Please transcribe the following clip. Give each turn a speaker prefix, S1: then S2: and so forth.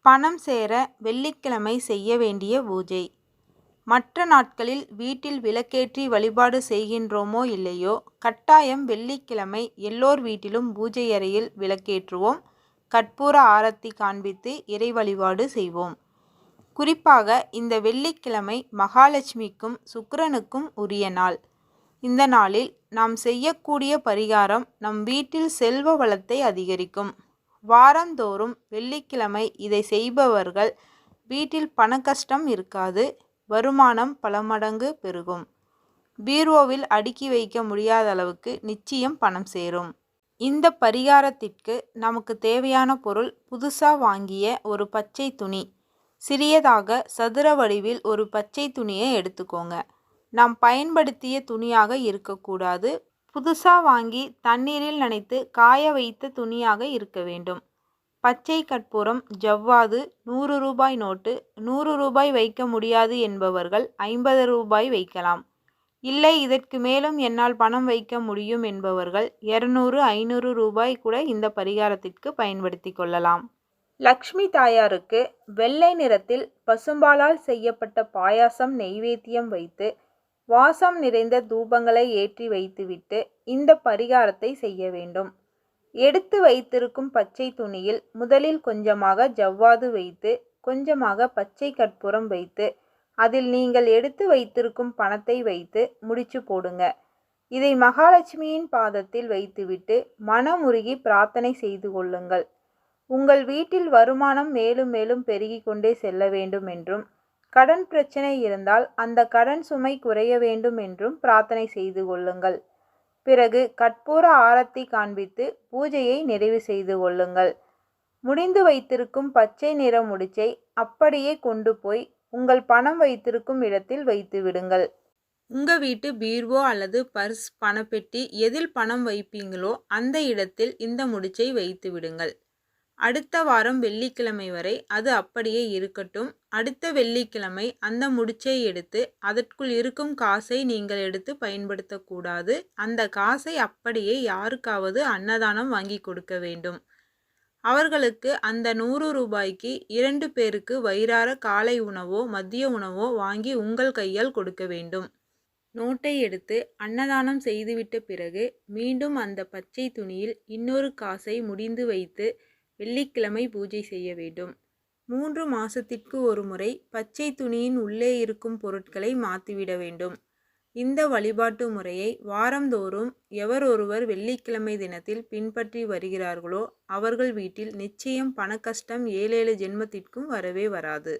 S1: பணம் சேர வெள்ளிக்கிழமை செய்ய வேண்டிய பூஜை. மற்ற நாட்களில் வீட்டில் விளக்கேற்றி வழிபாடு செய்கின்றோமோ இல்லையோ, கட்டாயம் வெள்ளிக்கிழமை எல்லோர் வீட்டிலும் பூஜை அறையில் விளக்கேற்றுவோம். கற்பூர ஆரத்தி காண்பித்து இறை வழிபாடு செய்வோம். குறிப்பாக இந்த வெள்ளிக்கிழமை மகாலட்சுமிக்கும் சுக்கிரனுக்கும் உரிய நாள். இந்த நாளில் நாம் செய்யக்கூடிய பரிகாரம் நம் வீட்டில் செல்வ வளத்தை அதிகரிக்கும். வாரந்தோறும் வெள்ளிக்கிழமை இதை செய்பவர்கள் வீட்டில் பணக்கஷ்டம் இருக்காது, வருமானம் பல மடங்கு பெருகும். பீரோவில் அடுக்கி வைக்க முடியாத அளவுக்கு நிச்சயம் பணம் சேரும். இந்த பரிகாரத்திற்கு நமக்கு தேவையான பொருள் புதுசா வாங்கிய ஒரு பச்சை துணி. சிறியதாக சதுர வடிவில் ஒரு பச்சை துணியை எடுத்துக்கோங்க. நாம் பயன்படுத்திய துணியாக இருக்கக்கூடாது. புதுசா வாங்கி தண்ணீரில் நனைத்து காய வைத்த துணியாக இருக்க வேண்டும். பச்சை கற்பூரம், ஜவ்வாது, 100 ரூபாய் நோட்டு. 100 ரூபாய் வைக்க முடியாது என்பவர்கள் 50 ரூபாய் வைக்கலாம். இல்லை, இதற்கு மேலும் என்னால் பணம் வைக்க முடியும் என்பவர்கள் 200, 500 ரூபாய் கூட இந்த பரிகாரத்திற்கு பயன்படுத்தி கொள்ளலாம். லக்ஷ்மி தாயாருக்கு வெள்ளை நிறத்தில் பசும்பாலால் செய்யப்பட்ட பாயாசம் நெய்வேத்தியம் வைத்து வாசம் நிறைந்த தூபங்களை ஏற்றி வைத்துவிட்டு இந்த பரிகாரத்தை செய்ய வேண்டும். எடுத்து வைத்திருக்கும் பச்சை துணியில் முதலில் கொஞ்சமாக ஜவ்வாது வைத்து, கொஞ்சமாக பச்சை கற்பூரம் வைத்து, அதில் நீங்கள் எடுத்து வைத்திருக்கும் பணத்தை வைத்து முடிச்சு போடுங்க. இதை மகாலட்சுமியின் பாதத்தில் வைத்துவிட்டு மனமுருகி பிரார்த்தனை செய்து கொள்ளுங்கள். உங்கள் வீட்டில் வருமானம் மேலும் மேலும் பெருகி கொண்டே செல்ல வேண்டும் என்றும், கடன் பிரச்சனை இருந்தால் அந்த கடன் சுமை குறைய வேண்டும் என்றும் பிரார்த்தனை செய்து கொள்ளுங்கள். பிறகு கற்பூர ஆரத்தி காண்பித்து பூஜையை நிறைவு செய்து கொள்ளுங்கள். முடிந்து வைத்திருக்கும் பச்சை நிற முடிச்சை அப்படியே கொண்டு போய் உங்கள் பணம் வைத்திருக்கும் இடத்தில் வைத்து விடுங்கள். உங்கள் வீட்டு பீர்வோ அல்லது பர்ஸ், பணப்பெட்டி எதில் பணம் வைப்பீங்களோ அந்த இடத்தில் இந்த முடிச்சை வைத்து விடுங்கள். அடுத்த வாரம் வெள்ளிக்கிழமை வரை அது அப்படியே இருக்கட்டும். அடுத்த வெள்ளிக்கிழமை அந்த முடிச்சை எடுத்து அதற்குள் இருக்கும் காசை நீங்கள் எடுத்து பயன்படுத்தக்கூடாது. அந்த காசை அப்படியே யாருக்காவது அன்னதானம் வாங்கி கொடுக்க வேண்டும். அவர்களுக்கு அந்த 100 ரூபாய்க்கு 2 பேருக்கு வயிறார காலை உணவோ மதிய உணவோ வாங்கி உங்கள் கையால் கொடுக்க வேண்டும். நோட்டை எடுத்து அன்னதானம் செய்துவிட்ட பிறகு மீண்டும் அந்த பச்சை துணியில் இன்னொரு காசை முடிந்து வைத்து வெள்ளிக்கிழமை பூஜை செய்ய வேண்டும். 3 மாசத்திற்கு ஒரு முறை பச்சை துணியின் உள்ளே இருக்கும் பொருட்களை மாற்றிவிட வேண்டும். இந்த வழிபாட்டு முறையை வாரந்தோறும் எவரொருவர் வெள்ளிக்கிழமை தினத்தில் பின்பற்றி வருகிறார்களோ அவர்கள் வீட்டில் நிச்சயம் பணக்கஷ்டம் 7 ஜென்மத்திற்கும் வரவே வராது.